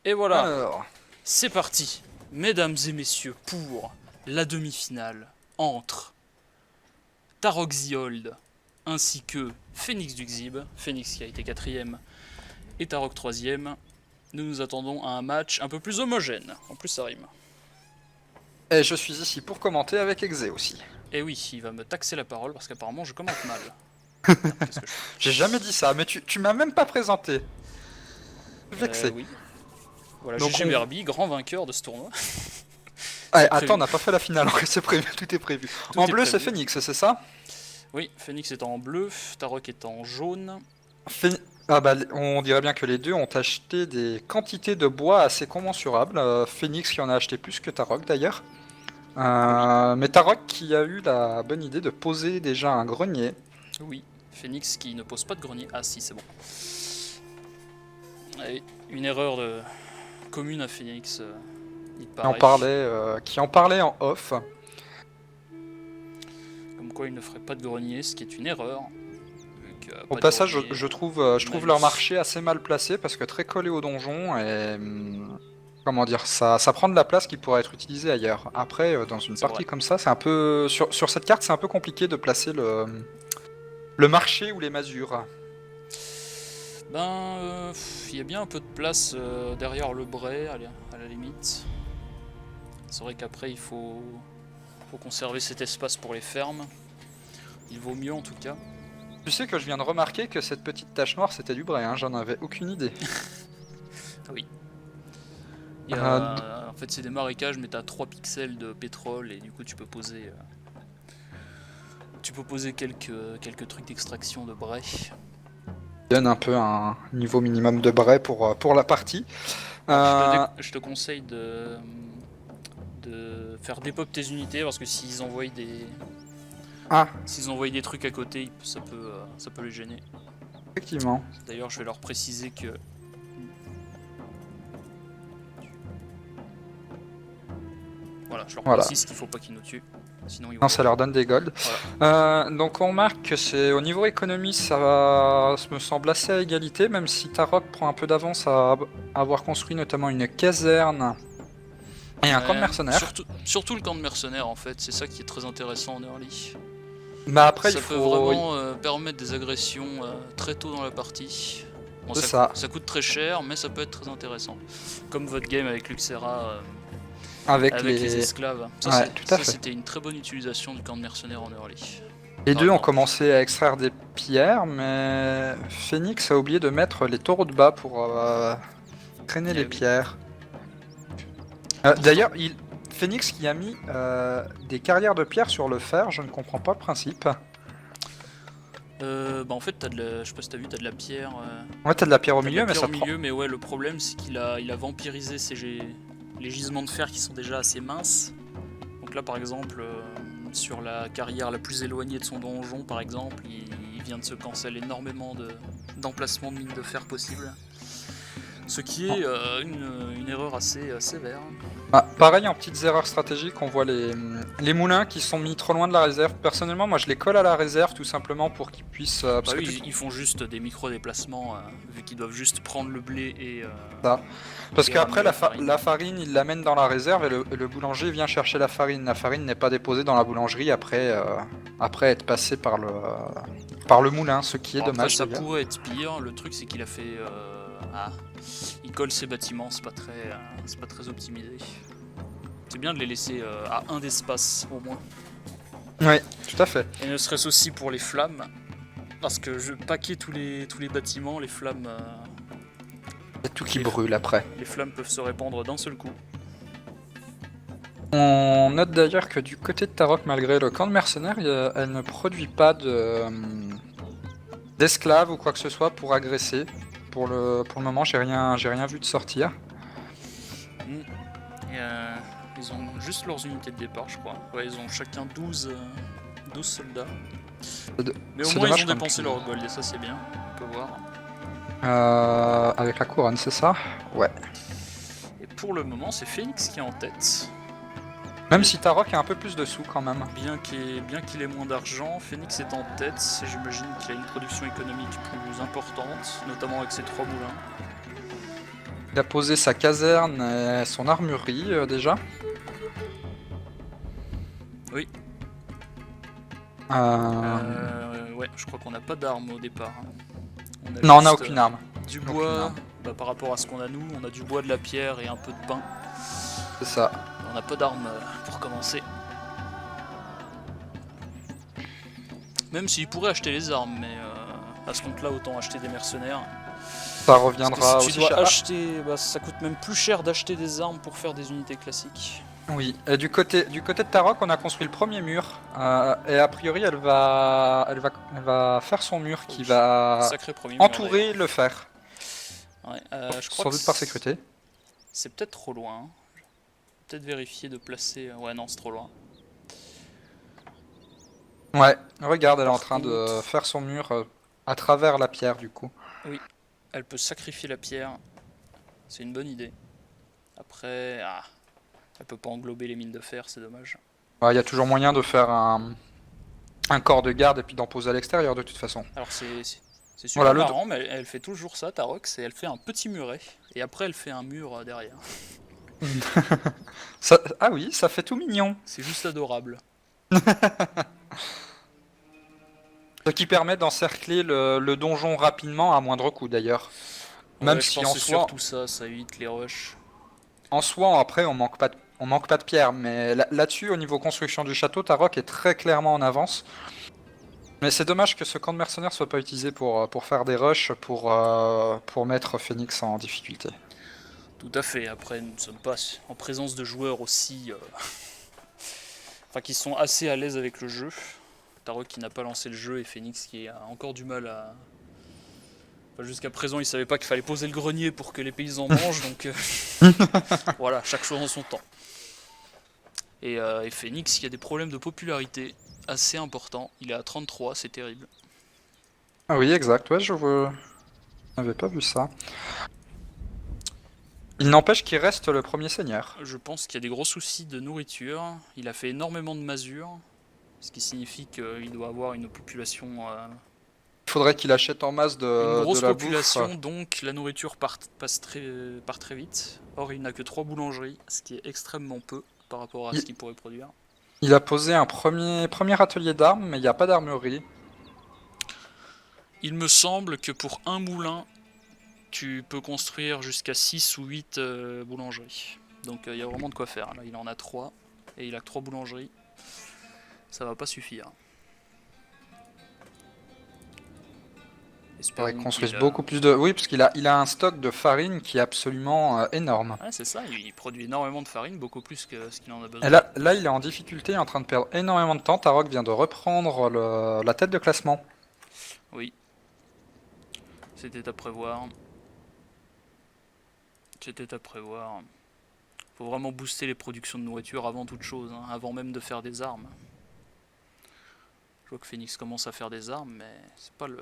Et voilà, Alors, c'est parti, mesdames et messieurs, pour la demi-finale entre Tarok the Old ainsi que Phoenix du Xib, Phoenix qui a été quatrième et Tarok troisième. Nous nous attendons à un match un peu plus homogène, en plus ça rime. et je suis ici pour commenter avec Exe aussi. Et oui, il va me taxer la parole parce qu'apparemment je commente mal. Merde, qu'est-ce que je J'ai jamais dit ça, mais tu m'as même pas présenté. fais Vexé. Oui. Voilà, Donc GG on... Berby, grand vainqueur de ce tournoi. Allez, C'est attends, on prévu. n'a pas fait la finale, c'est prévu, tout est prévu. Tout En est bleu, c'est prévu. Phoenix, c'est ça? Oui, Phoenix est en bleu, Tarok est en jaune. Ah bah, on dirait bien que les deux ont acheté des quantités de bois assez commensurables. Phoenix qui en a acheté plus que Tarok d'ailleurs. Oui, Mais Tarok qui a eu la bonne idée de poser déjà un grenier. oui. Phoenix qui ne pose pas de grenier. Ah si, c'est bon. Allez, une erreur commune à Phoenix, il paraît. Qui en parlait en off. Comme quoi il ne ferait pas de grenier, ce qui est une erreur. Vu que Au pas de passage, grenier, je trouve leur malus. marché assez mal placé parce que très collé au donjon et comment dire, ça prend de la place qui pourrait être utilisée ailleurs. Après, dans une C'est vrai. partie comme ça, c'est un peu sur cette carte, c'est un peu compliqué de placer le marché ou les masures. Ben, il y a bien un peu de place derrière le bray, à la limite. C'est vrai qu'après faut conserver cet espace pour les fermes. Il vaut mieux en tout cas. Tu sais que je viens de remarquer que cette petite tache noire c'était du bray, hein, j'en avais aucune idée. Ah oui. Euh, En fait, c'est des marécages, mais t'as 3 pixels de pétrole et du coup, tu peux poser quelques trucs d'extraction de bray. donne un peu un niveau minimum de bray pour la partie. Alors, Euh, je te conseille de faire dépop tes unités parce que ah, s'ils envoient des trucs à côté, ça peut les gêner. effectivement. D'ailleurs, je vais leur préciser que voilà, je leur Voilà. précise qu'il faut pas qu'ils nous tuent, sinon ils Non, vont ça mourir. leur donne des golds. Voilà. Donc on remarque que c'est au niveau économie, ça me semble assez à égalité, même si Tarok prend un peu d'avance à avoir construit notamment une caserne et un camp de Ouais, mercenaires. surtout le camp de mercenaires en fait, c'est ça qui est très intéressant en early. Mais après, il Ça peut faut... vraiment permettre des agressions très tôt dans la partie. Bon, C'est ça. ça coûte très cher, mais ça peut être très intéressant. Comme votre game avec Luxera, Avec avec les les... esclaves. Ouais, tout à Ça fait. c'était une très bonne utilisation du camp de mercenaires en early. Les Par deux ont exemple. commencé à extraire des pierres, mais Phoenix a oublié de mettre les taureaux de bas pour traîner les Eh oui. pierres. Pourtant, D'ailleurs, Phoenix qui a mis des carrières de pierre sur le fer, je ne comprends pas le principe. bah en fait, je sais pas si t'as vu, t'as de la pierre. Ouais, t'as de la pierre au T'as de la milieu, mais pierre ça au prend... milieu, mais ouais, le problème c'est il a vampirisé les gisements de fer qui sont déjà assez minces. Donc là, par exemple, sur la carrière la plus éloignée de son donjon, par exemple, il vient de se cancel énormément d'emplacements de mines de fer possibles. Ce qui est une erreur assez sévère. Ah, pareil, en petites erreurs stratégiques, on voit les moulins qui sont mis trop loin de la réserve. Personnellement, moi je les colle à la réserve tout simplement pour qu'ils puissent... Bah parce que tout oui, ils font juste des micro-déplacements, vu qu'ils doivent juste prendre le blé ça. Parce et ramener qu'après, la farine. la farine, il l'amène dans la réserve et le boulanger vient chercher la farine. La farine n'est pas déposée dans la boulangerie après être passée par le moulin, ce qui est Alors après, dommage ça d'ailleurs. pourrait être pire. Le truc, c'est qu'il a fait... Ah, il colle ses bâtiments, c'est pas très optimisé. C'est bien de les laisser à un d'espace, au moins. Oui, tout à fait. Et ne serait-ce aussi pour les flammes. Parce que je paquais tous les bâtiments, Il y a tout qui les, brûle après. les flammes peuvent se répandre d'un seul coup. On note d'ailleurs que du côté de Tarok, malgré le camp de mercenaires, elle ne produit pas d'esclaves ou quoi que ce soit pour agresser. Pour le moment, j'ai rien vu de sortir. Mm. Et, ils ont juste leurs unités de départ, je crois. Ouais, ils ont chacun 12 soldats. Mais au C'est moins, ils dommage ont comme dépensé leur gold, et ça, c'est bien. On peut voir. avec la couronne, c'est ça? Ouais. Et pour le moment, c'est Phoenix qui est en tête. Même si Tarok a un peu plus de sous quand même. Bien qu'il ait moins d'argent, Phoenix est en tête. J'imagine qu'il a une production économique plus importante, notamment avec ses 3 moulins. Il a posé sa caserne et son armurerie déjà. Oui. Ouais, je crois qu'on n'a pas d'armes au départ. Hein. Non, on n'a juste, aucune arme. Du Aucune bois, arme. bah, par rapport à ce qu'on a nous, on a du bois, de la pierre et un peu de pain. C'est ça. On n'a pas d'armes pour commencer. Même s'ils pourraient acheter les armes, mais à ce compte-là, autant acheter des mercenaires. Ça Parce reviendra que si aussi tu dois cher. acheter, bah, ça coûte même plus cher d'acheter des armes pour faire des unités classiques. Oui, et du côté de Tarok, on a construit le premier mur, et a priori elle va faire son mur qui va Sacré premier mur, entourer le fer, ouais, je crois sans que doute par sécurité. c'est peut-être trop loin. Hein. Peut-être vérifier de placer. Ouais, non, c'est trop loin. Ouais, regarde, elle est en Par train de contre- faire son mur à travers la pierre du coup. Oui, elle peut sacrifier la pierre. C'est une bonne idée. Après, elle peut pas englober les mines de fer, c'est dommage. Il y a toujours moyen de faire un corps de garde et puis d'en poser à l'extérieur de toute façon. Alors c'est super Voilà, marrant, mais elle fait toujours ça, Tarok, c'est elle fait un petit muret, et après elle fait un mur derrière. Ah oui, ça fait tout mignon. C'est juste adorable. Ce qui permet d'encercler le donjon rapidement à moindre coût d'ailleurs. Même Ouais, je si pense en que c'est soi, surtout ça, ça évite les rushs. après on manque pas de pierre, mais là-dessus au niveau construction du château, Tarok est très clairement en avance. Mais c'est dommage que ce camp de mercenaires soit pas utilisé pour faire des rushs pour mettre Phoenix en difficulté. Tout à fait, après nous ne sommes pas en présence de joueurs aussi... enfin qui sont assez à l'aise avec le jeu. Tarok qui n'a pas lancé le jeu et Phoenix qui a encore du mal à... Enfin, jusqu'à présent il savait pas qu'il fallait poser le grenier pour que les paysans mangent, donc voilà, chaque chose en son temps. Et Phoenix qui a des problèmes de popularité assez importants, il est à 33, c'est terrible. Ah oui, exact, ouais, je n'avais pas vu ça. Il n'empêche qu'il reste le premier seigneur. Je pense qu'il y a des gros soucis de nourriture, il a fait énormément de masures, ce qui signifie qu'il doit avoir une population... Il faudrait qu'il achète en masse une grosse de la population, bouffe. donc la nourriture part très vite. Or, il n'a que 3 boulangeries, ce qui est extrêmement peu par rapport à ce qu'il pourrait produire. Il a posé un premier atelier d'armes, mais il n'y a pas d'armurerie. Il me semble que pour un moulin, tu peux construire jusqu'à 6 ou 8 boulangeries. Donc il y a vraiment de quoi faire. Là, il en a 3, et il a 3 boulangeries. Ça va pas suffire. Il faudrait qu'il construise beaucoup plus de... Oui, parce qu'il a un stock de farine qui est absolument énorme. Ouais, c'est ça, il produit énormément de farine, beaucoup plus que ce qu'il en a besoin. Et là, il est en difficulté, en train de perdre énormément de temps. Tarok vient de reprendre la tête de classement. Oui. C'était à prévoir. C'était à prévoir. Faut vraiment booster les productions de nourriture avant toute chose, hein, avant même de faire des armes. Je vois que Phoenix commence à faire des armes, mais c'est pas le...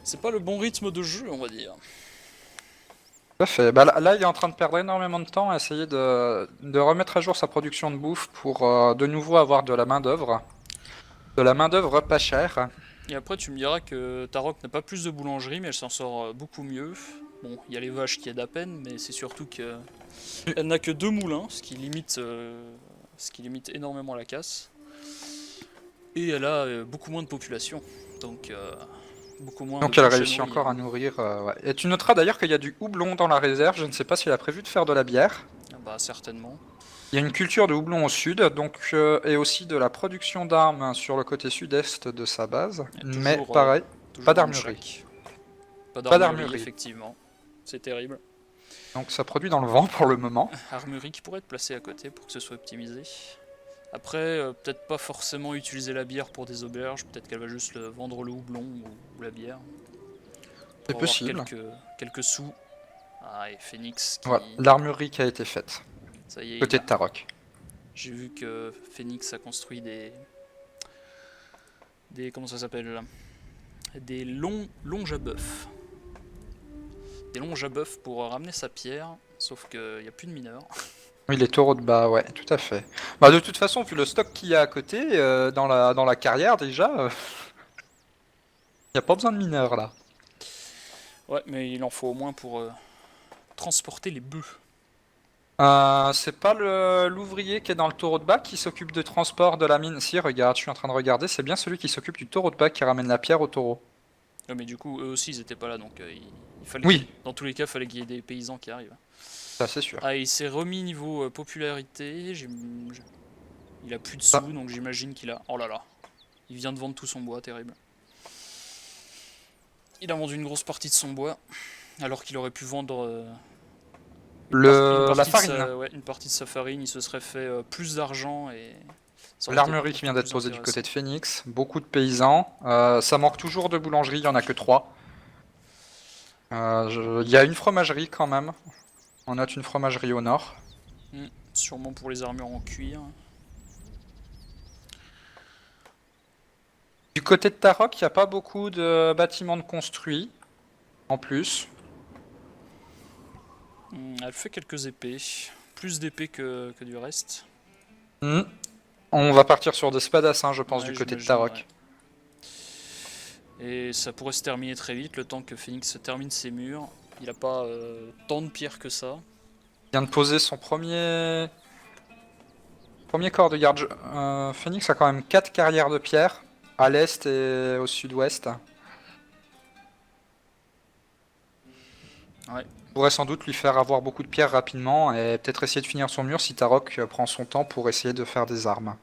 C'est pas le bon rythme de jeu, on va dire. Tout à fait. Bah, là, il est en train de perdre énormément de temps à essayer de remettre à jour sa production de bouffe pour de nouveau avoir de la main-d'œuvre. De la main-d'œuvre pas chère. Et après, tu me diras que Tarok n'a pas plus de boulangerie, mais elle s'en sort beaucoup mieux. Bon, il y a les vaches qui aident à peine, mais c'est surtout que elle n'a que 2 moulins, ce qui limite énormément la casse. Et elle a beaucoup moins de population, donc beaucoup moins. Donc de elle vaches à réussit nourrir. encore à nourrir. Ouais. Et tu noteras d'ailleurs qu'il y a du houblon dans la réserve. Je ne sais pas s'il a prévu de faire de la bière. Ah bah certainement. Il y a une culture de houblon au sud, donc et aussi de la production d'armes sur le côté sud-est de sa base. Mais pareil, toujours pas dans le d'armurerie. shack. Pas Pas d'armurerie. d'armurerie, effectivement. C'est terrible. Donc ça produit dans le vent pour le moment. Armurerie qui pourrait être placée à côté pour que ce soit optimisé. Après, peut-être pas forcément utiliser la bière pour des auberges, peut-être qu'elle va juste vendre le houblon ou la bière. C'est Pour avoir possible. quelques sous. Ah, et Phoenix qui... Voilà, l'armurerie qui a été faite. Ça y est, Côté de Tarok. j'ai vu que Phoenix a construit des comment ça s'appelle? Des longes à bœuf. Des longes à bœuf pour ramener sa pierre, sauf qu'il n'y a plus de mineurs. Oui, les taureaux de bas, ouais, tout à fait. Bah, de toute façon, vu le stock qu'il y a à côté, dans la carrière déjà, il n'y a pas besoin de mineurs là. Ouais, mais il en faut au moins pour transporter les bœufs. C'est pas l'ouvrier qui est dans le taureau de bac qui s'occupe du transport de la mine. Si, regarde, je suis en train de regarder, c'est bien celui qui s'occupe du taureau de bac qui ramène la pierre au taureau. Ouais, mais du coup, eux aussi, ils étaient pas là, donc il fallait Oui, dans tous les cas, il fallait qu'il y ait des paysans qui arrivent. ça c'est sûr. Ah, il s'est remis niveau popularité. Il a plus de Ah. sous, donc j'imagine qu'il a. Oh là là, il vient de vendre tout son bois, terrible. Il a vendu une grosse partie de son bois, alors qu'il aurait pu vendre La farine. une partie de sa farine. Il se serait fait plus d'argent et ça aurait été L'armurerie qui vient beaucoup d'être plus posée du côté intéressant. de Phoenix, beaucoup de paysans. Ça manque toujours de boulangerie, il y en a que 3. Il y a une fromagerie quand même. On note une fromagerie au nord. Sûrement pour les armures en cuir. Du côté de Tarok, il n'y a pas beaucoup de bâtiments de construits. En plus. Elle fait quelques épées. Plus d'épées que du reste. Hmm. On va partir sur des spadassins, je pense, Ouais, du côté de j'imagine, Tarok. ouais. Et ça pourrait se terminer très vite, le temps que Phoenix se termine ses murs. Il a pas tant de pierres que ça. Il vient de poser son premier corps de garde. Phoenix a quand même 4 carrières de pierre, à l'est et au sud-ouest. Ouais. Pourrait sans doute lui faire avoir beaucoup de pierres rapidement et peut-être essayer de finir son mur si Tarok prend son temps pour essayer de faire des armes.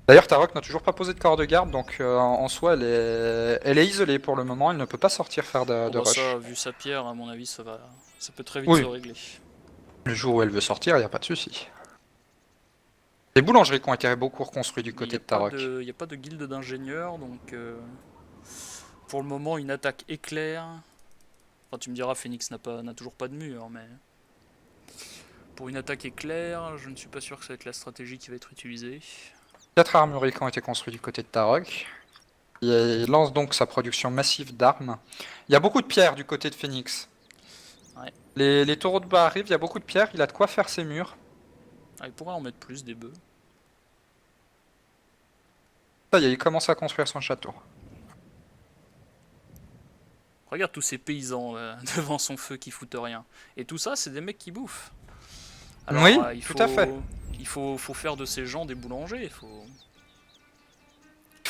D'ailleurs, Tarok n'a toujours pas posé de corps de garde, donc en soi, elle est isolée pour le moment. Elle ne peut pas sortir faire de Bon, bah rush. ça, vu sa pierre, à mon avis, ça peut très vite Oui. se régler. Le jour où elle veut sortir, il n'y a pas de souci. Les boulangeries qui ont été beaucoup reconstruites du côté de Tarok. Il n'y a pas de guilde d'ingénieurs, donc pour le moment, une attaque éclair. Enfin, tu me diras, Phoenix n'a toujours pas de mur, mais pour une attaque éclair, je ne suis pas sûr que ça va être la stratégie qui va être utilisée. 4 armureries qui ont été construites du côté de Tarok. Il lance donc sa production massive d'armes. Il y a beaucoup de pierres du côté de Phoenix. Ouais. Les taureaux de bas arrivent, il y a beaucoup de pierres, il a de quoi faire ses murs. Ah, il pourrait en mettre plus des bœufs. Ça y est, il commence à construire son château. Regarde tous ces paysans devant son feu qui foutent rien. Et tout ça, c'est des mecs qui bouffent. Alors, Oui, tout à fait. Il faut faire de ces gens des boulangers. Il faut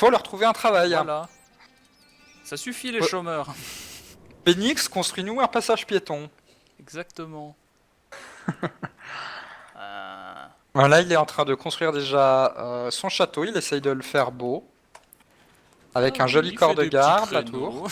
leur trouver un travail. Voilà. Ça suffit les Ouais. chômeurs. Phoenix, construis-nous un passage piéton. Exactement. Là, il est en train de construire déjà son château. Il essaye de le faire beau. Avec Ah un oui, joli il corps fait de des petits garde, la créneaux. tour.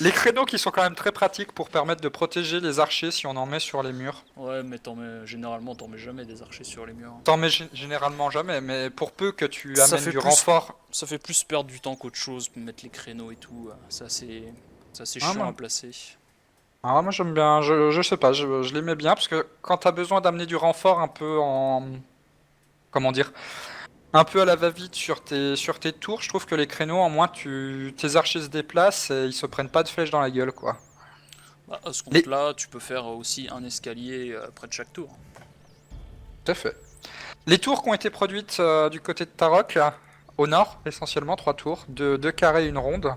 Les créneaux qui sont quand même très pratiques pour permettre de protéger les archers si on en met sur les murs. Ouais, mais généralement, t'en mets jamais des archers sur les murs. T'en mets généralement jamais, mais pour peu que tu Ça amènes fait du plus- renfort. Ça fait plus perdre du temps qu'autre chose, mettre les créneaux et tout. C'est assez Ah, chiant moi. à placer. Ah, moi j'aime bien, je sais pas, je l'aimais bien parce que quand t'as besoin d'amener du renfort un peu en. Comment dire? Un peu à la va-vite sur tes tours, je trouve que les créneaux, en moins tes archers se déplacent et ils se prennent pas de flèches dans la gueule, quoi. Bah, à ce Les- compte-là, tu peux faire aussi un escalier près de chaque tour. Tout à fait. Les tours qui ont été produites du côté de Tarok, là, au nord, essentiellement 3 tours, deux carrés et une ronde,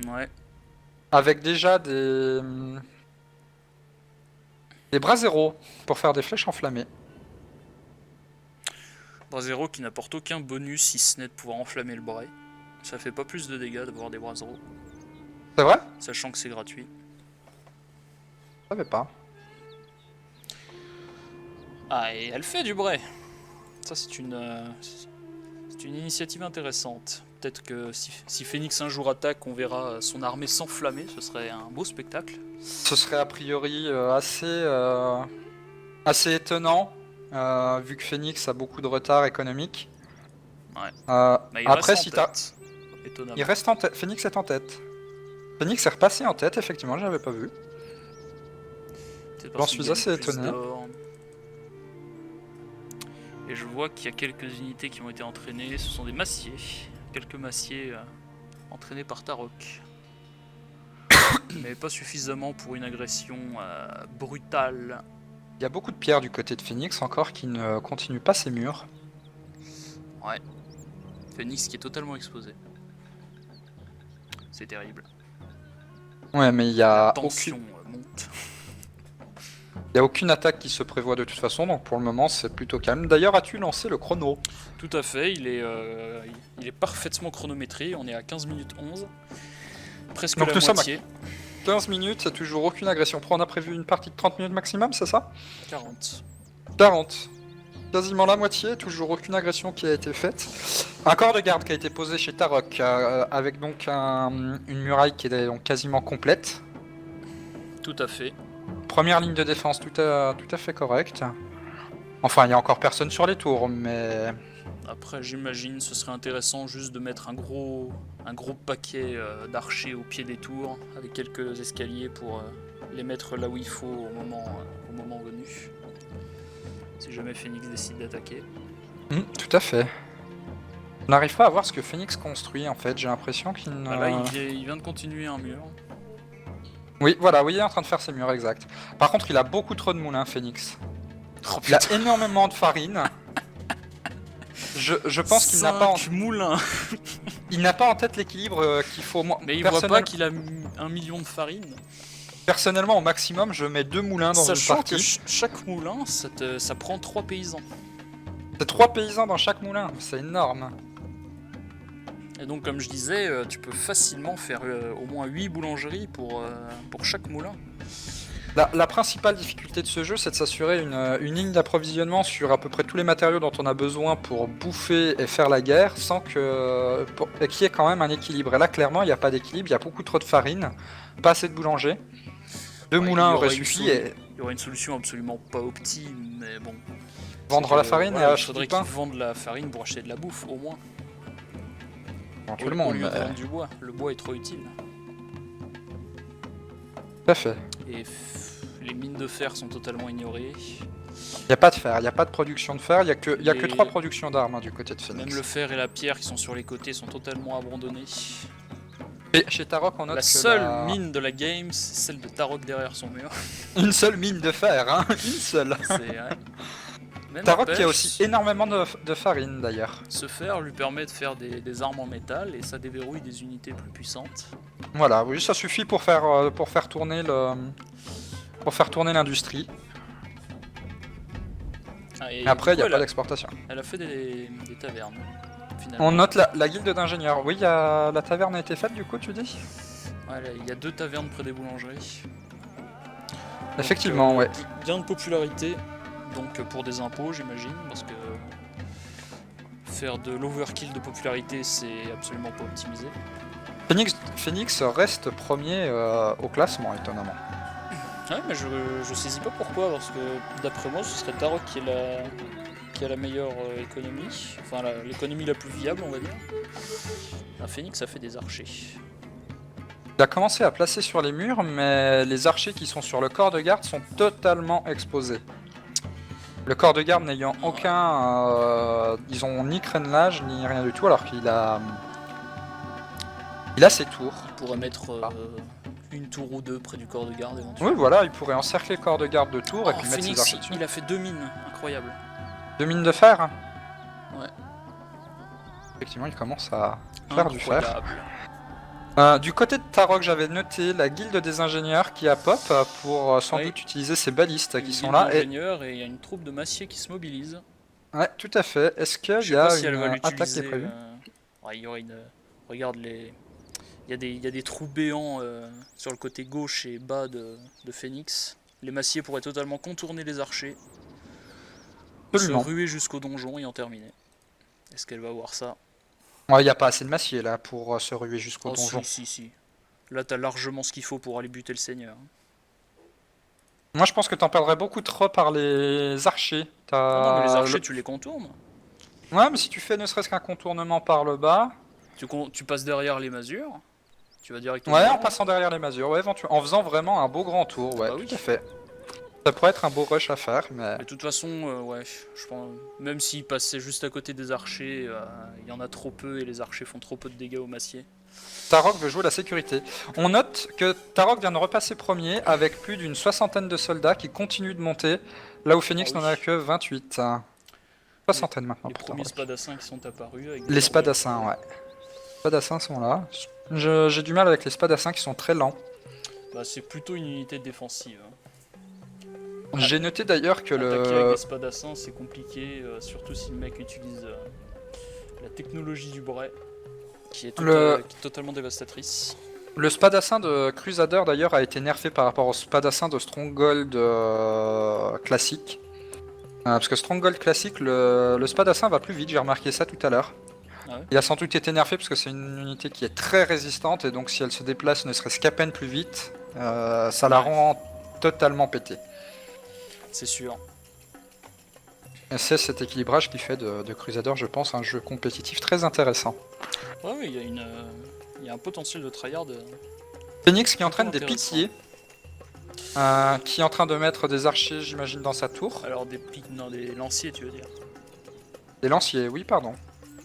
Ouais. avec déjà des braseros pour faire des flèches enflammées. Brasero qui n'apporte aucun bonus si ce n'est de pouvoir enflammer le bray. Ça fait pas plus de dégâts d'avoir des Brasero, C'est vrai? sachant que c'est gratuit. Je savais pas. Ah, et elle fait du bray. Ça, c'est une initiative intéressante. Peut-être que si Phoenix un jour attaque, on verra son armée s'enflammer. Ce serait un beau spectacle. Ce serait a priori assez étonnant, vu que Phoenix a beaucoup de retard économique. Ouais. Euh, Mais il après, reste si en t'as. tête. Étonnamment. Il reste en tête. Phoenix est en tête. Phoenix est repassé en tête, effectivement, je l'avais pas vu. Peut-être J'en parce qu'il suis gagne assez plus étonné. d'or. Et je vois qu'il y a quelques unités qui ont été entraînées. Ce sont des massiers. Quelques massiers entraînés par Tarok. Mais pas suffisamment pour une agression brutale. Il y a beaucoup de pierres du côté de Phoenix encore qui ne continuent pas ses murs. Ouais. Phoenix qui est totalement exposé. C'est terrible. Ouais, mais il y La a tension aucune. monte. n'y a aucune attaque qui se prévoit de toute façon, donc pour le moment c'est plutôt calme. D'ailleurs, as-tu lancé le chrono? Tout à fait, il est parfaitement chronométré, on est à 15 minutes 11. Presque Donc la nous sommes à moitié. 15 minutes, c'est toujours aucune agression. On a prévu une partie de 30 minutes maximum, c'est ça? 40. 40. Quasiment la moitié, toujours aucune agression qui a été faite. Un corps de garde qui a été posé chez Tarok, avec donc une muraille qui est donc quasiment complète. Tout à fait. Première ligne de défense tout à fait correcte. Enfin, il y a encore personne sur les tours, mais... Après, j'imagine ce serait intéressant juste de mettre un gros paquet d'archers au pied des tours, avec quelques escaliers pour les mettre là où il faut au moment venu. Si jamais Phoenix décide d'attaquer. Tout à fait. On n'arrive pas à voir ce que Phoenix construit en fait, j'ai l'impression qu'il ne... Là, il vient de continuer un mur. Oui, voilà, oui, il est en train de faire ses murs, exact. Par contre, il a beaucoup trop de moulins, Phoenix. Oh, Il a énormément de farine. Je pense qu'il n'a pas en... moulins. Il n'a pas en tête l'équilibre qu'il faut. Moi, Mais il voit pas qu'il a 1 million de farine. Personnellement, au maximum, je mets 2 moulins dans Sachant une partie. que chaque moulin, ça prend 3 paysans. C'est 3 paysans dans chaque moulin, c'est énorme. Et donc, comme je disais, tu peux facilement faire au moins 8 boulangeries pour chaque moulin. La principale difficulté de ce jeu, c'est de s'assurer une ligne d'approvisionnement sur à peu près tous les matériaux dont on a besoin pour bouffer et faire la guerre, sans qu'il y ait quand même un équilibre. Et là, clairement, il n'y a pas d'équilibre, il y a beaucoup trop de farine, pas assez de boulanger. 2 moulins auraient suffi et... Il y aurait une solution absolument pas optime, mais bon. Vendre la farine et acheter faudrait du pain. qu'ils vendent la farine pour acheter de la bouffe, au moins. Bon, tout le monde, Au lieu de mais... vendre du bois. Le bois est trop utile. Tout à fait. Et les mines de fer sont totalement ignorées. Il n'y a pas de fer, il n'y a pas de production de fer, il n'y a que Et 3 productions d'armes hein, du côté de Phoenix. Même le fer et la pierre qui sont sur les côtés sont totalement abandonnés. Et chez Tarok, on note La que seule mine de la game, c'est celle de Tarok derrière son mur. Une seule mine de fer, hein. Une seule. Mais Tarok qui a n'empêche, aussi énormément de farine d'ailleurs. ce fer lui permet de faire des armes en métal et ça déverrouille des unités plus puissantes. Voilà, oui, ça suffit pour faire tourner l'industrie. Et Et après, il du n'y coup, a pas d'exportation. elle a fait des tavernes, finalement. On note la guilde d'ingénieurs. Oui, la taverne a été faite du coup, tu dis? Ouais, là, il y a 2 tavernes près des boulangeries. Effectivement, Donc, ouais. Gain de popularité, donc pour des impôts, j'imagine, parce que faire de l'overkill de popularité, c'est absolument pas optimisé. Phoenix reste premier au classement, étonnamment. Ouais, mais je saisis pas pourquoi, parce que d'après moi, ce serait Tarok qui a la meilleure économie, enfin l'économie la plus viable, on va dire. Phoenix a fait des archers. Il a commencé à placer sur les murs, mais les archers qui sont sur le corps de garde sont totalement exposés. Le corps de garde n'ayant aucun... ils ont ni crénelage, ni rien du tout, alors qu'il a... Il a ses tours. Il pourrait mettre une tour ou 2 près du corps de garde éventuellement. Oui, voilà, il pourrait encercler le corps de garde de tours et puis mettre ses Phoenix, archers dessus. il a fait 2 mines, incroyable. 2 mines de fer. Ouais. Effectivement, il commence à faire du fer. Incroyable. Du côté de Tarok, j'avais noté la guilde des ingénieurs qui a pop pour sans Oui. doute utiliser ces balistes qui Une sont guilde là. Et... d'ingénieurs et il y a une troupe de massiers qui se mobilise. Ouais, tout à fait. Est-ce qu'il Je y sais pas a si elle une va attaque qui est l'utiliser. prévue Ouais, il y aura une. Regarde les. Il y a des trous béants sur le côté gauche et bas de Phoenix. Les massiers pourraient totalement contourner les archers, Absolument. se ruer jusqu'au donjon et en terminer. Est-ce qu'elle va voir ça? Ouais, il n'y a pas assez de massier là pour se ruer jusqu'au Oh, donjon. si. Là, t'as largement ce qu'il faut pour aller buter le seigneur. Moi, je pense que t'en perdrais beaucoup trop par les archers. Non, mais les archers, tu les contournes. Ouais, mais si tu fais ne serait-ce qu'un contournement par le bas. Tu passes derrière les masures. Tu vas directement. Ouais, en passant derrière les masures, ouais, éventuellement. En faisant vraiment un beau grand tour, ouais, Bah oui. tout à fait. Ça pourrait être un beau rush à faire, mais... Mais de toute façon, ouais, je pense, même s'il passait juste à côté des archers, il y en a trop peu et les archers font trop peu de dégâts aux massiers. Tarok veut jouer la sécurité. On note que Tarok vient de repasser premier avec plus d'une 60aine de soldats qui continuent de monter, là où Phoenix Ah oui. n'en a que 28. 60aine maintenant. Les pour premiers Tarok. spadassins qui sont apparus. Avec des Les spadassins, ouais. Les spadassins sont là. J'ai du mal avec les spadassins qui sont très lents. Bah, c'est plutôt une unité défensive. Hein. J'ai noté d'ailleurs que Attaquer avec le... des spadassins c'est compliqué, surtout si le mec utilise la technologie du bray, qui est, qui est totalement dévastatrice. Le spadassin de Crusader d'ailleurs a été nerfé par rapport au spadassin de Stronghold classique. Parce que Stronghold classique, le spadassin va plus vite, j'ai remarqué ça tout à l'heure. Ah ouais. Il a sans doute été nerfé parce que c'est une unité qui est très résistante et donc si elle se déplace ne serait-ce qu'à peine plus vite, ça la rend totalement pétée. C'est sûr. Et c'est cet équilibrage qui fait de Crusader, je pense, un jeu compétitif très intéressant. Ouais, oui, il y a un potentiel de tryhard. Phoenix qui entraîne des intéressant. piquiers, qui est en train de mettre des archers, j'imagine, dans sa tour. Alors des pics, non, des lanciers, tu veux dire. Des lanciers, oui, pardon.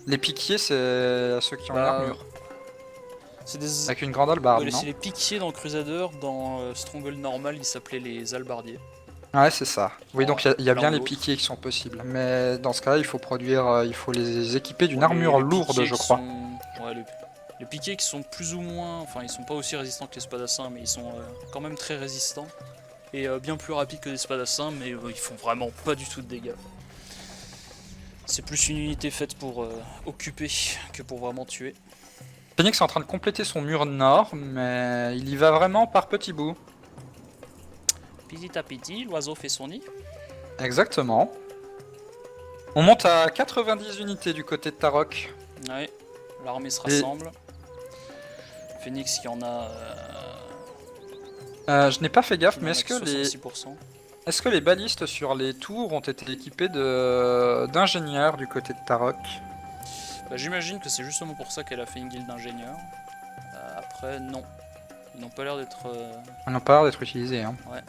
Les piquiers, c'est ceux qui ont une armure. C'est des. Avec une grande hallebarde, non? C'est les piquiers dans Crusader, dans Stronghold normal, ils s'appelaient les halbardiers. Ouais, c'est ça. Oui, donc il y a bien les l'autre. piquiers qui sont possibles. Mais dans ce cas-là, il faut produire, il faut les équiper d'une Ouais, armure les lourde, piquiers je qui crois. Ouais, les piquiers qui sont plus ou moins. Enfin, ils sont pas aussi résistants que les spadassins, mais ils sont quand même très résistants. Et bien plus rapides que les spadassins, mais ils font vraiment pas du tout de dégâts. C'est plus une unité faite pour occuper que pour vraiment tuer. Phoenix est en train de compléter son mur nord, mais il y va vraiment par petits bouts. Petit à petit, l'oiseau fait son nid. Exactement. On monte à 90 unités du côté de Tarok. Ouais, l'armée se rassemble. Phoenix qui en a. Je n'ai pas fait gaffe, mais est-ce que 66%. est-ce que les balistes sur les tours ont été équipés d'ingénieurs du côté de Tarok? Bah, j'imagine que c'est justement pour ça qu'elle a fait une guilde d'ingénieurs. Après, non. Ils n'ont pas l'air d'être. Ils n'ont pas l'air d'être utilisés. Hein. Ouais.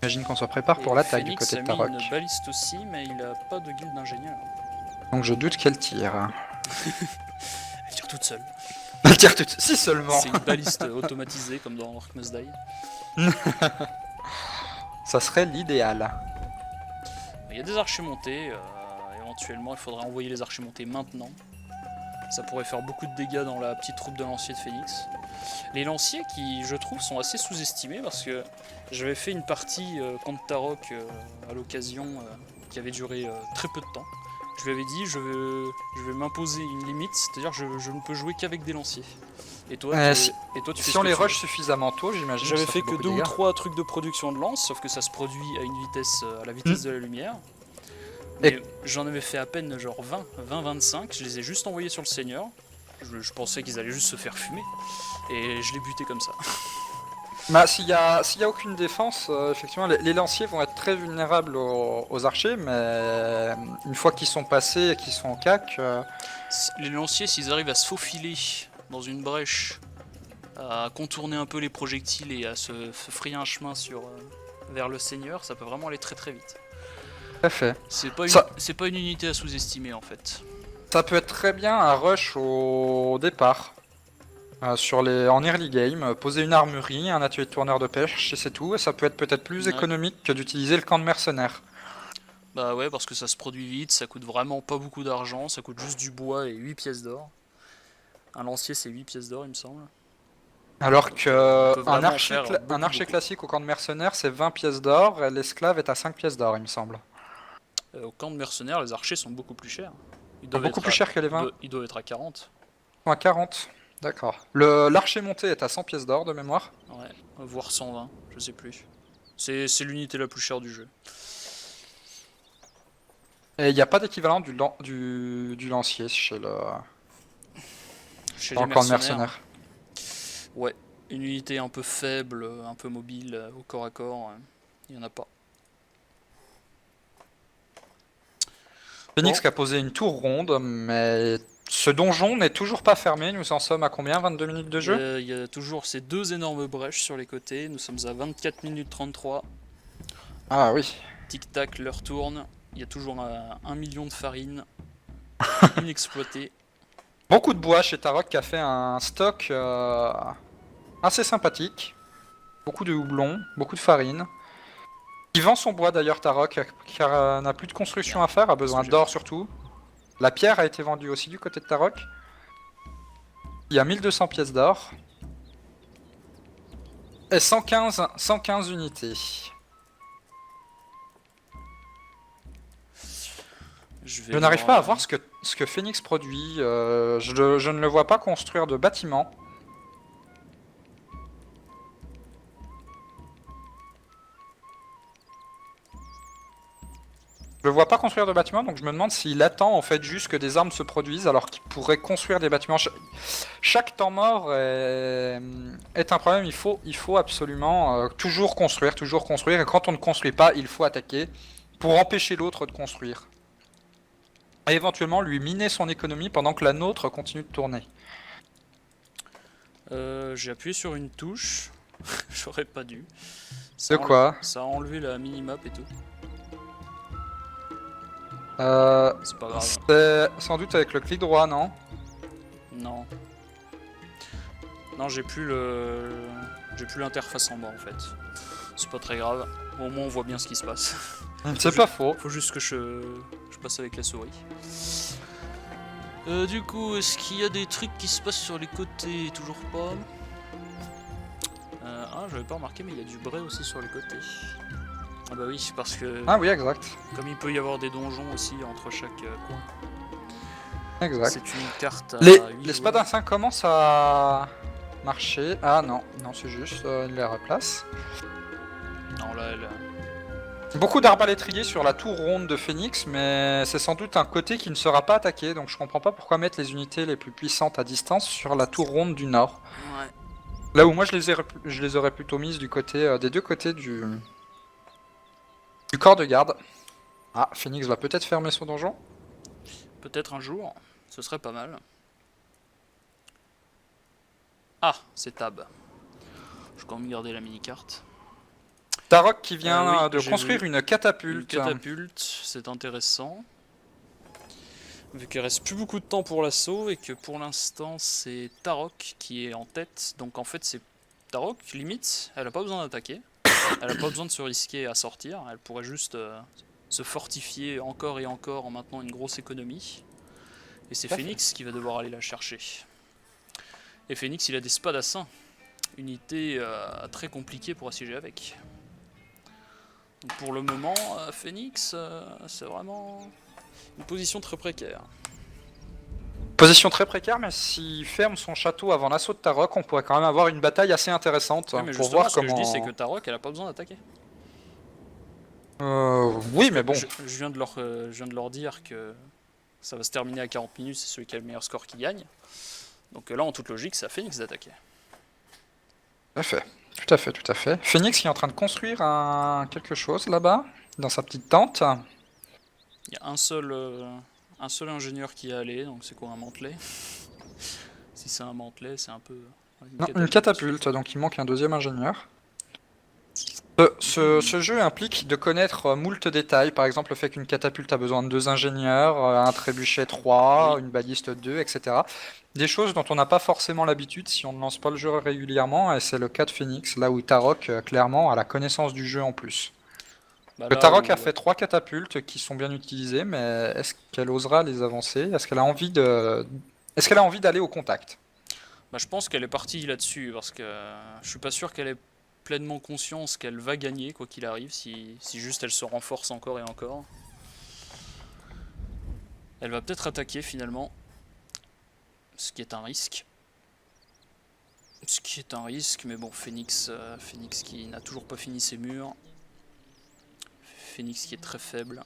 J'imagine qu'on se prépare pour Et l'attaque du Phoenix côté a de mis Tarok. une baliste aussi, mais il a pas de guilde d'ingénieurs. Donc je doute qu'elle tire. Elle tire toute seule. Elle tire toute... Si seulement. C'est une baliste automatisée comme dans Orc Must Die. Ça serait l'idéal. Il y a des archers montés. Éventuellement, il faudrait envoyer les archers montés maintenant. Ça pourrait faire beaucoup de dégâts dans la petite troupe de lanciers de Phoenix. Les lanciers qui, je trouve, sont assez sous-estimés parce que j'avais fait une partie contre Tarok à l'occasion qui avait duré très peu de temps. Je lui avais dit je vais m'imposer une limite, c'est-à-dire que je ne peux jouer qu'avec des lanciers. Et toi, tu fais Si ce on que les tu veux. rush suffisamment tôt, j'imagine. J'avais ça fait que beaucoup de 2 ou dégâts. 3 trucs de production de lance, sauf que ça se produit à une vitesse, à la vitesse de la lumière. Mais j'en avais fait à peine genre 20-25, je les ai juste envoyés sur le seigneur. Je pensais qu'ils allaient juste se faire fumer. Et je les butais comme ça. Bah, s'il y a aucune défense, effectivement, les lanciers vont être très vulnérables aux archers, mais une fois qu'ils sont passés et qu'ils sont en cac, Les lanciers, s'ils arrivent à se faufiler dans une brèche, à contourner un peu les projectiles et à se frayer un chemin vers le seigneur, ça peut vraiment aller très très vite. tout à fait. C'est pas une unité à sous-estimer en fait. Ça peut être très bien un rush au départ. En early game, poser une armurerie, un atelier de tourneur de pêche, et c'est tout. Et ça peut être peut-être plus Ouais. économique que d'utiliser le camp de mercenaires. Bah ouais, parce que ça se produit vite, ça coûte vraiment pas beaucoup d'argent, ça coûte juste du bois et 8 pièces d'or. Un lancier c'est 8 pièces d'or il me semble. Alors que peut vraiment faire un archer beaucoup. classique au camp de mercenaires, c'est 20 pièces d'or, et l'esclave est à 5 pièces d'or, il me semble. Au camp de mercenaires, les archers sont beaucoup plus chers. Ils Beaucoup plus cher que les 20. Ils doivent être à 40. Ou à 40. D'accord. L'archer monté est à 100 pièces d'or de mémoire. Ouais, voire 120, je sais plus. C'est l'unité la plus chère du jeu. Et il n'y a pas d'équivalent du lancier chez Chez dans les le camp de mercenaires, mercenaires. ouais, une unité un peu faible, un peu mobile, au corps à corps, il n'y en a pas. Phoenix Bon. qui a posé une tour ronde, mais ce donjon n'est toujours pas fermé. Nous en sommes à combien? 22 minutes de jeu? Il y a toujours ces deux énormes brèches sur les côtés. Nous sommes à 24 minutes 33. Ah oui. Tic-tac, l'heure tourne. Il y a toujours 1 million de farine inexploitée. Beaucoup de bois chez Tarok qui a fait un stock assez sympathique. Beaucoup de houblon, beaucoup de farine. Il vend son bois d'ailleurs Tarok car n'a plus de construction à faire, a besoin d'or surtout. La pierre a été vendue aussi du côté de Tarok. Il y a 1200 pièces d'or. Et 115 unités. Je n'arrive pas à voir ce que Phoenix produit. Je ne le vois pas construire de bâtiments. Je le vois pas construire de bâtiments, donc je me demande s'il attend en fait juste que des armes se produisent alors qu'il pourrait construire des bâtiments. Chaque temps mort est un problème. Il faut absolument toujours construire, et quand on ne construit pas, il faut attaquer pour empêcher l'autre de construire. Et éventuellement lui miner son économie pendant que la nôtre continue de tourner. J'ai appuyé sur une touche, j'aurais pas dû. De quoi? Ça a enlevé la minimap et tout. C'est pas grave. C'est sans doute avec le clic droit, non? Non. Non, j'ai plus l'interface en bas en fait. C'est pas très grave. Au moins on voit bien ce qui se passe. C'est pas faux. Faut juste que je passe avec la souris. Du coup, est-ce qu'il y a des trucs qui se passent sur les côtés? Toujours pas. J'avais pas remarqué, mais il y a du bray aussi sur les côtés. Ah bah oui, parce que... Ah oui, exact. Comme il peut y avoir des donjons aussi entre chaque coin. Exact. C'est une carte à les spadassin commencent à marcher. Ah non, non c'est juste, il les replace. Non là, Beaucoup d'arbalétriers sur la tour ronde de Phoenix, mais c'est sans doute un côté qui ne sera pas attaqué, donc je comprends pas pourquoi mettre les unités les plus puissantes à distance sur la tour ronde du nord. Ouais. Là où moi je les aurais plutôt mises du côté des deux côtés du corps de garde. Ah, Phoenix va peut-être fermer son donjon. Peut-être un jour, ce serait pas mal. Ah, c'est Tab. Je vais quand même garder la mini-carte. Tarok qui vient oui, de construire une catapulte. Une catapulte, c'est intéressant. Vu qu'il reste plus beaucoup de temps pour l'assaut et que pour l'instant c'est Tarok qui est en tête. Donc en fait c'est Tarok, limite, elle a pas besoin d'attaquer. Elle a pas besoin de se risquer à sortir. Elle pourrait juste se fortifier encore et encore en maintenant une grosse économie. Et c'est Phoenix qui va devoir aller la chercher. Et Phoenix il a des spadassins. Unité très compliquée pour assiéger avec. Donc pour le moment, Phoenix, c'est vraiment une position très précaire. Position très précaire, mais s'il ferme son château avant l'assaut de Tarok, on pourrait quand même avoir une bataille assez intéressante Oui, mais pour voir ce que comment... je dis, c'est que Tarok, elle a pas besoin d'attaquer. Oui, mais bon. Je viens de leur dire que ça va se terminer à 40 minutes, c'est celui qui a le meilleur score qui gagne. Donc là, en toute logique, c'est à Phoenix d'attaquer. Tout à fait, tout à fait, tout à fait. Phoenix qui est en train de construire quelque chose là-bas, dans sa petite tente. Il y a un seul ingénieur qui est allé, donc c'est quoi un mantelet? Si c'est un mantelet, c'est un peu... Une catapulte, donc il manque un deuxième ingénieur. Ce jeu implique de connaître moult détails, par exemple le fait qu'une catapulte a besoin de 2 ingénieurs, un trébuchet 3, une baliste 2, etc. Des choses dont on n'a pas forcément l'habitude si on ne lance pas le jeu régulièrement, et c'est le cas de Phoenix, là où Tarok, clairement, a la connaissance du jeu en plus. Bah Le Tarok a fait 3 catapultes qui sont bien utilisées, mais est-ce qu'elle osera les avancer? Est-ce qu'elle a envie d'aller au contact? Bah, je pense qu'elle est partie là-dessus, parce que je suis pas sûr qu'elle ait pleinement conscience qu'elle va gagner, quoi qu'il arrive, si juste elle se renforce encore et encore. Elle va peut-être attaquer finalement, ce qui est un risque. Mais bon, Phoenix qui n'a toujours pas fini ses murs. Phoenix qui est très faible.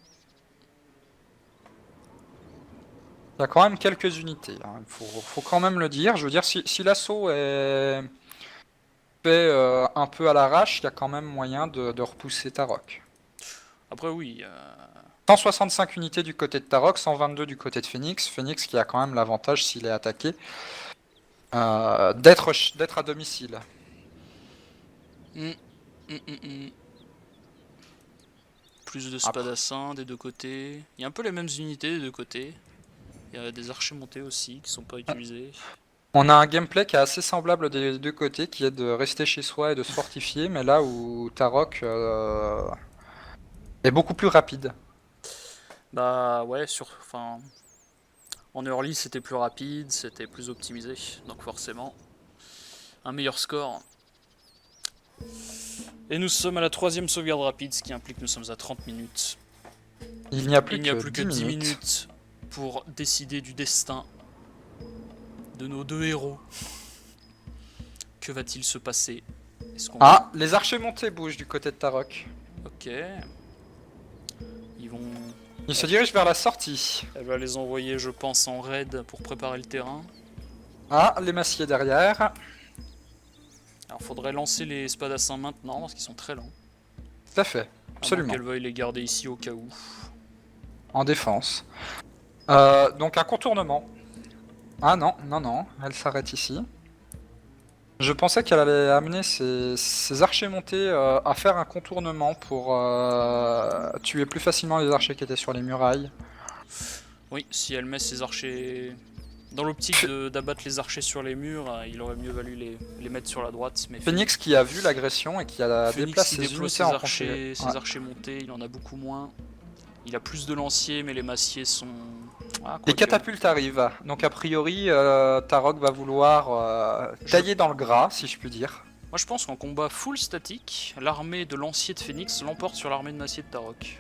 Il y a quand même quelques unités, hein. Faut quand même le dire. Je veux dire, si l'assaut est fait un peu à l'arrache, il y a quand même moyen de repousser Tarok. Après oui... 165 unités du côté de Tarok, 122 du côté de Phoenix. Phoenix qui a quand même l'avantage, s'il est attaqué, d'être à domicile. Plus de spadassins des deux côtés. Il y a un peu les mêmes unités des deux côtés. Il y a des archers montés aussi qui sont pas utilisés. On a un gameplay qui est assez semblable des deux côtés, qui est de rester chez soi et de se fortifier, mais là où Tarok est beaucoup plus rapide. Bah ouais, en early c'était plus rapide, c'était plus optimisé, donc forcément un meilleur score. Et nous sommes à la 3ème sauvegarde rapide, ce qui implique que nous sommes à 30 minutes. Il n'y a plus Il n'y a que plus que 10 10 minutes. minutes pour décider du destin de nos deux héros. Que va-t-il se passer? Ah, les archers montés bougent du côté de Tarok. Ok. Ils vont... Ils se dirigent vers la sortie. Elle va les envoyer, je pense, en raid pour préparer le terrain. Ah, les massiers derrière. Alors faudrait lancer les spadassins maintenant, parce qu'ils sont très lents. Tout à fait, absolument. Qu'elle veuille les garder ici au cas où. En défense. Donc un contournement. Ah non, non, non, elle s'arrête ici. Je pensais qu'elle allait amener ses archers montés à faire un contournement pour tuer plus facilement les archers qui étaient sur les murailles. Oui, si elle met ses archers... Dans l'optique d'abattre les archers sur les murs, il aurait mieux valu les mettre sur la droite. Mais Phoenix qui a vu l'agression et qui a Phoenix, déplacé il ses déploie unités ses archers montés, il en a beaucoup moins. Il a plus de lanciers, mais les massiers sont... Ah, Les catapultes arrivent, donc a priori Tarok va vouloir tailler dans le gras, si je puis dire. Moi je pense qu'en combat full statique, l'armée de lanciers de Phoenix l'emporte sur l'armée de massiers de Tarok.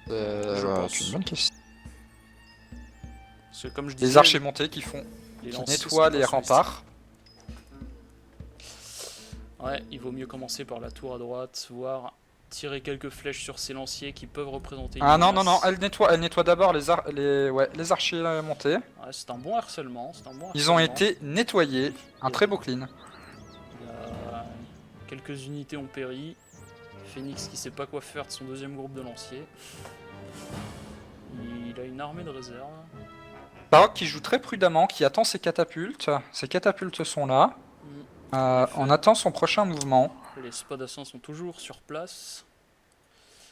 Je pense. C'est une bonne question. Parce que comme je disais, Les archers montés qui nettoient les remparts. Ouais, il vaut mieux commencer par la tour à droite, voire tirer quelques flèches sur ces lanciers qui peuvent représenter une Ah non, menace. non, non, elle nettoie d'abord les archers montés. Ouais, c'est un bon harcèlement, Ils ont été nettoyés, un très beau clean. Quelques unités ont péri. Phoenix qui sait pas quoi faire de son deuxième groupe de lanciers. Il a une armée de réserve. Tarok qui joue très prudemment, qui attend ses catapultes. Ses catapultes sont là. On attend son prochain mouvement. Les spadassins sont toujours sur place.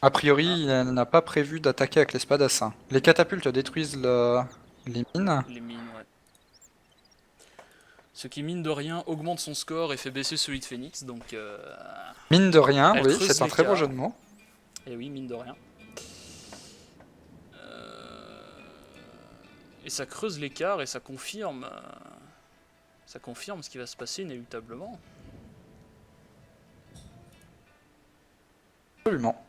A priori, il n'a pas prévu d'attaquer avec les spadassins. Les catapultes détruisent les mines. Les mines, ouais. Ce qui, mine de rien, augmente son score et fait baisser celui de Phoenix, donc... Mine de rien, elle oui, creuse c'est un très beau jeu de mots. Et oui, mine de rien. Et ça creuse l'écart et ça confirme ce qui va se passer inéluctablement. Absolument.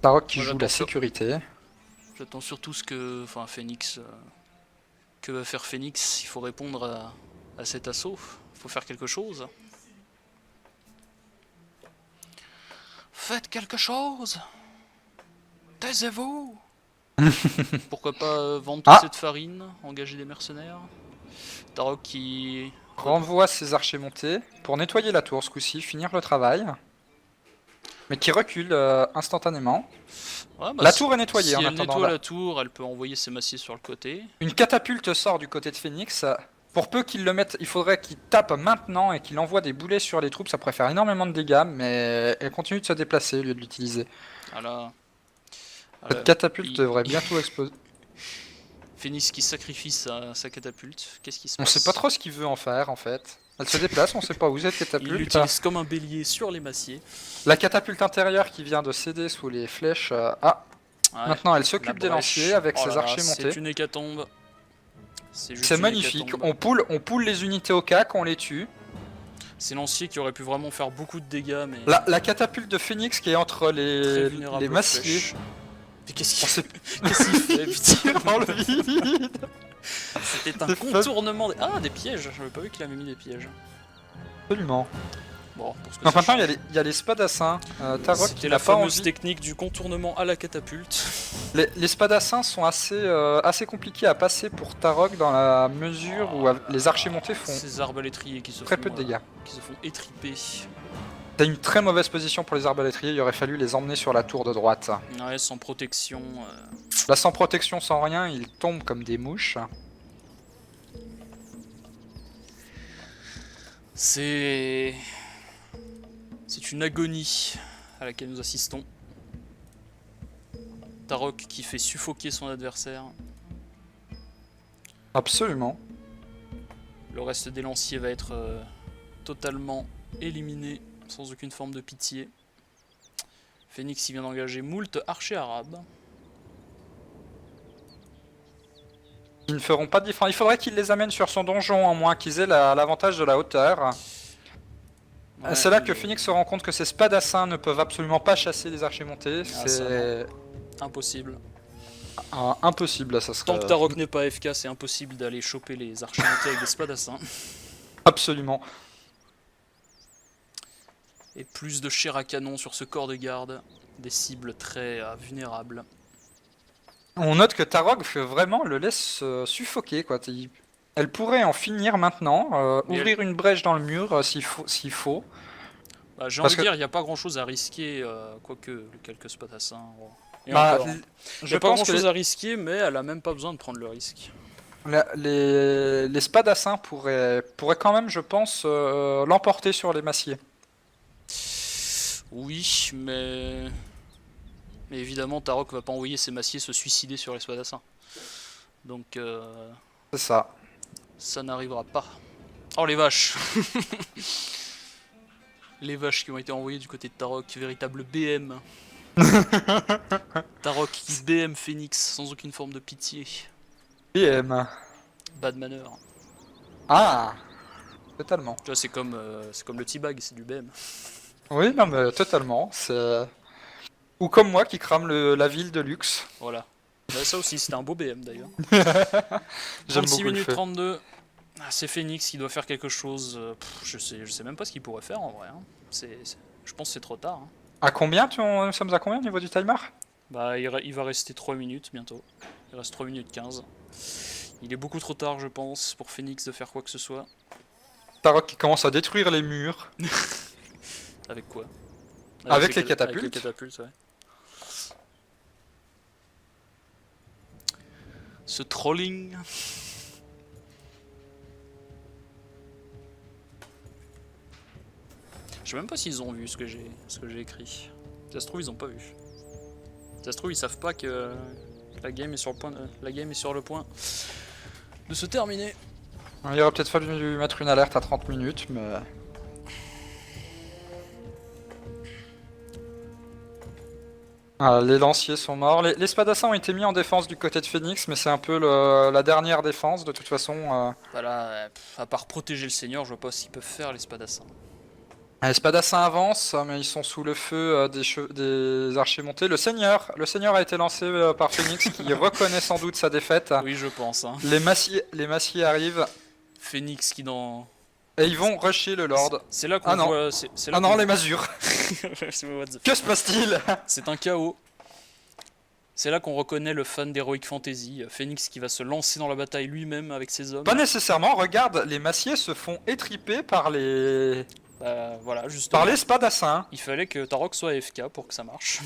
Tarok qui joue la sécurité. J'attends surtout ce que... Enfin, Phoenix... que va faire Phoenix? Il faut répondre à cet assaut. Il faut faire quelque chose. Faites quelque chose! Taisez-vous! Pourquoi pas vendre toute cette farine, engager des mercenaires? Tarok qui... renvoie ses archers montés pour nettoyer la tour ce coup-ci, finir le travail. Mais qui recule instantanément. Ouais, bah la tour est nettoyée si en elle attendant. nettoie la tour, elle peut envoyer ses massiers sur le côté. Une catapulte sort du côté de Phoenix. Pour peu qu'il le mette, il faudrait qu'il tape maintenant et qu'il envoie des boulets sur les troupes. Ça pourrait faire énormément de dégâts, mais elle continue de se déplacer au lieu de l'utiliser. Voilà. Cette catapulte devrait bientôt exploser. Phoenix qui sacrifie sa catapulte. Qu'est-ce qui se passe? On sait pas trop ce qu'il veut en faire en fait. Elle se déplace, on sait pas où cette catapulte. Il l'utilise comme un bélier sur les massiers. La catapulte intérieure qui vient de céder sous les flèches. Ouais, maintenant elle s'occupe des lanciers avec ses archers montés. C'est une hécatombe. C'est magnifique. On poule les unités au cac, on les tue. Ces lanciers qui auraient pu vraiment faire beaucoup de dégâts, mais... La catapulte de Phoenix qui est entre les massiers. Mais qu'est-ce qu'il fait, putain, dans le vide? C'était un contournement... Ah, des pièges. J'avais pas vu qu'il avait mis des pièges. Absolument. Bon, pour ce que donc maintenant il y a les spadassins. Tarok c'était la fameuse technique du contournement à la catapulte. Les spadassins sont assez compliqués à passer pour Tarok dans la mesure où les archers montés font ces arbalétriers qui se très peu de dégâts. Qui se font étriper. T'as une très mauvaise position pour les arbalétriers, il aurait fallu les emmener sur la tour de droite. Ouais, sans protection. Là, sans protection, sans rien, ils tombent comme des mouches. C'est une agonie à laquelle nous assistons. Tarok qui fait suffoquer son adversaire. Absolument. Le reste des lanciers va être totalement éliminé, sans aucune forme de pitié. Phoenix il vient d'engager moult archers arabes. Ils ne feront pas de différence. Il faudrait qu'il les amène sur son donjon, au moins qu'ils aient l'avantage de la hauteur. Ouais, C'est là que mais- Phoenix se rend compte que ses spadassins ne peuvent absolument pas chasser les archers montés. Ah, C'est Impossible. impossible, là, ça serait... Tant que Tarok n'est pas FK, c'est impossible d'aller choper les archers montés avec des spadassins. Absolument. Et plus de chair à canon sur ce corps de garde, des cibles très vulnérables. On note que Tarok vraiment le laisse suffoquer, quoi. Elle pourrait en finir maintenant, Mais ouvrir une brèche dans le mur s'il faut. Bah, j'ai Parce envie de que- dire, il n'y a pas grand chose à risquer, quoique quelques spadassins. Bon. Et Bah, encore, hein. Il n'y je a pas grand pense que chose à risquer, mais elle a même pas besoin de prendre le risque. les spadassins pourraient quand même, je pense, l'emporter sur les massiers. Oui, mais évidemment, Tarok va pas envoyer ses massiers se suicider sur les spadassins. Donc, C'est ça. ça n'arrivera pas. Oh les vaches! Les vaches qui ont été envoyées du côté de Tarok, véritable BM. Tarok qui BM Phoenix sans aucune forme de pitié. PM. Bad manner. Ah, totalement. Tu vois, c'est comme le T-Bag, c'est du BM. Oui, non, mais totalement. C'est... Ou comme moi qui crame la ville de luxe. Voilà. Bah, ça aussi, c'était un beau BM d'ailleurs. J'aime 36 beaucoup le minutes fait. 32. Ah, c'est Phoenix qui doit faire quelque chose. Je sais même pas ce qu'il pourrait faire en vrai. Hein. Je pense que c'est trop tard. Hein. À combien nous sommes à combien au niveau du timer? Bah, il va rester 3 minutes bientôt. Il reste 3 minutes 15. Il est beaucoup trop tard, je pense, pour Phoenix de faire quoi que ce soit. Tarok qui commence à détruire les murs. Avec quoi? Avec les catapultes. Avec les catapultes, ouais. Ce trolling. Je sais même pas s'ils ont vu ce que j'ai écrit. Ça se trouve ils ont pas vu. Ça se trouve ils savent pas que la game est sur le point de se terminer. Il aurait peut-être fallu lui mettre une alerte à 30 minutes, mais... Ah, les lanciers sont morts. Les spadassins ont été mis en défense du côté de Phoenix, mais c'est un peu la dernière défense, de toute façon. Voilà, à part protéger le seigneur, je vois pas ce qu'ils peuvent faire les spadassins. Les spadassins avancent, mais ils sont sous le feu des archers montés. Le seigneur a été lancé par Phoenix, qui reconnaît sans doute sa défaite. Oui, je pense. Hein. Les massiers arrivent, Phoenix qui dans... et ils vont rusher le Lord. C'est là qu'on Ah non. voit... c'est là Ah non, qu'on- les masures. What the Que se passe-t-il? C'est un chaos. C'est là qu'on reconnaît le fan d'Heroic Fantasy, Phoenix qui va se lancer dans la bataille lui-même avec ses hommes. Pas nécessairement, regarde, les massiers se font étriper par les Voilà, justement. spadassins. Il fallait que Tarok soit AFK pour que ça marche.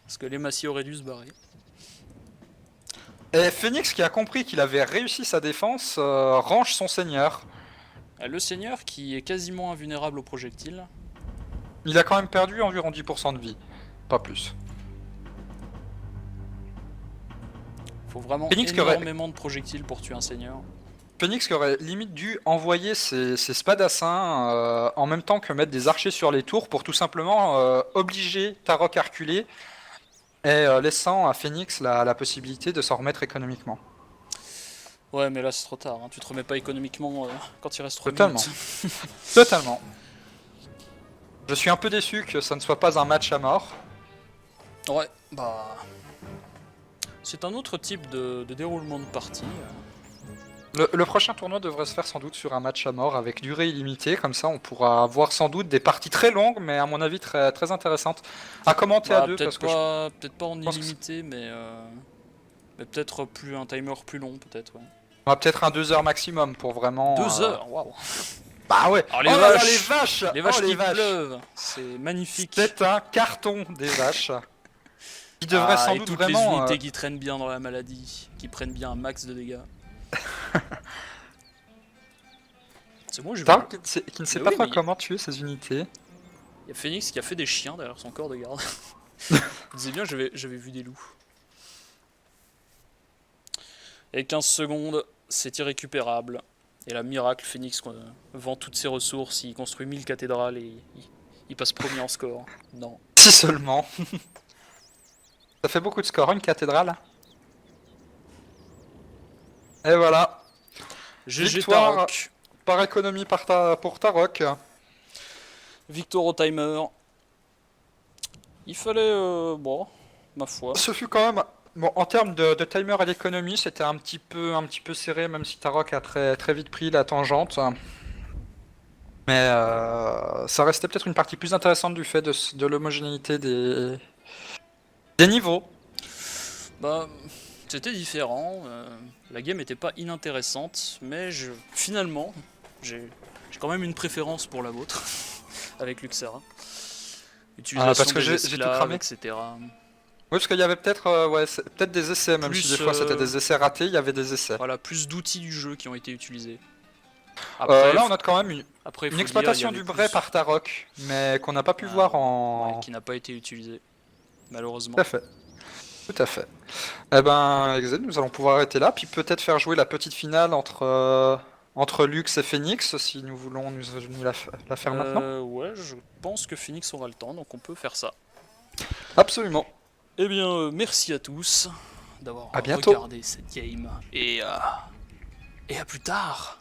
Parce que les massiers auraient dû se barrer. Et Phoenix, qui a compris qu'il avait réussi sa défense, range son seigneur. Le seigneur qui est quasiment invulnérable aux projectiles. Il a quand même perdu environ 10% de vie, pas plus. Faut vraiment Phoenix qui aurait- énormément de projectiles pour tuer un seigneur. Phoenix qui aurait limite dû envoyer ses spadassins en même temps que mettre des archers sur les tours pour tout simplement obliger Tarok à reculer et laissant à Phoenix la possibilité de s'en remettre économiquement. Ouais, mais là c'est trop tard. Hein. Tu te remets pas économiquement quand il reste 3 Totalement. minutes. Totalement. Je suis un peu déçu que ça ne soit pas un match à mort. Ouais, bah... C'est un autre type de déroulement de partie. Le prochain tournoi devrait se faire sans doute sur un match à mort avec durée illimitée, comme ça on pourra avoir sans doute des parties très longues, mais à mon avis très, très intéressantes. À commenter à deux, parce que peut-être pas en pense que illimité, mais peut-être un timer plus long, peut-être. Ouais. on va peut-être un 2 heures maximum pour vraiment... 2 heures, waouh! Bah ouais. Oh, les Oh là là, vaches. les vaches. Les vaches Oh, qui pleuvent, c'est magnifique. C'est un carton des vaches. Qui devrait sans et doute toutes vraiment... les unités qui traînent bien dans la maladie, qui prennent bien un max de dégâts. C'est moi, je Tark qui ne sait Mais pas oui, trop mais- comment tuer ses unités. Il y a Phoenix qui a fait des chiens derrière son corps de garde. Je disais bien, j'avais vu des loups. Et 15 secondes, c'est irrécupérable. Et là, miracle, Phoenix vend toutes ses ressources, il construit 1000 cathédrales et il passe premier en score. Non. Si seulement. Ça fait beaucoup de score, une cathédrale. Et voilà, GG Victoire. Tarok. par économie pour Tarok. Victor au timer. Il fallait, bon, ma foi. Ce fut quand même... Bon, en termes de timer à l'économie, c'était un petit peu serré, même si Tarok a très vite pris la tangente. Mais ça restait peut-être une partie plus intéressante du fait de l'homogénéité des niveaux. Bah, c'était différent. La game était pas inintéressante, mais finalement, j'ai quand même une préférence pour la vôtre avec Luxera. Utilisation parce que des j'ai tout esclaves, cramé. etc. Oui, parce qu'il y avait peut-être peut-être des essais, même si Plus, des fois c'était des essais ratés, il y avait des essais. Voilà, plus d'outils du jeu qui ont été utilisés. Après, Là, on note quand même une il faut dire, exploitation il y du avait Bray plus- par Tarok, mais qu'on n'a pas pu Ah, voir ouais, en... qui n'a pas été utilisé, malheureusement. Tout à fait. Tout à fait. Eh ben, Exed, nous allons pouvoir arrêter là, puis peut-être faire jouer la petite finale entre Lux et Phoenix, si nous voulons nous la faire maintenant. Ouais, je pense que Phoenix aura le temps, donc on peut faire ça. Absolument. Eh bien, merci à tous d'avoir À bientôt. regardé cette game. Et à plus tard.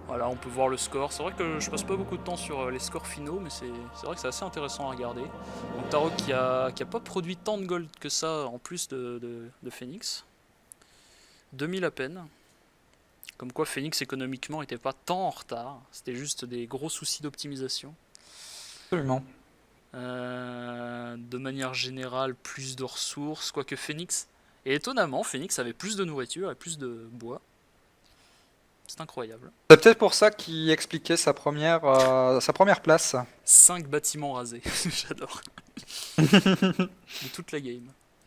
Voilà, on peut voir le score. C'est vrai que je passe pas beaucoup de temps sur les scores finaux, mais c'est vrai que c'est assez intéressant à regarder. Donc Tarok qui a pas produit tant de gold que ça en plus de Phoenix. 2000 à peine. Comme quoi Phoenix économiquement était pas tant en retard. C'était juste des gros soucis d'optimisation. Absolument. De manière générale, plus de ressources, quoique Phoenix... Et étonnamment, Phoenix avait plus de nourriture et plus de bois. C'est incroyable. C'est peut-être pour ça qu'il expliquait sa première place. 5 bâtiments rasés, j'adore. De toute la game.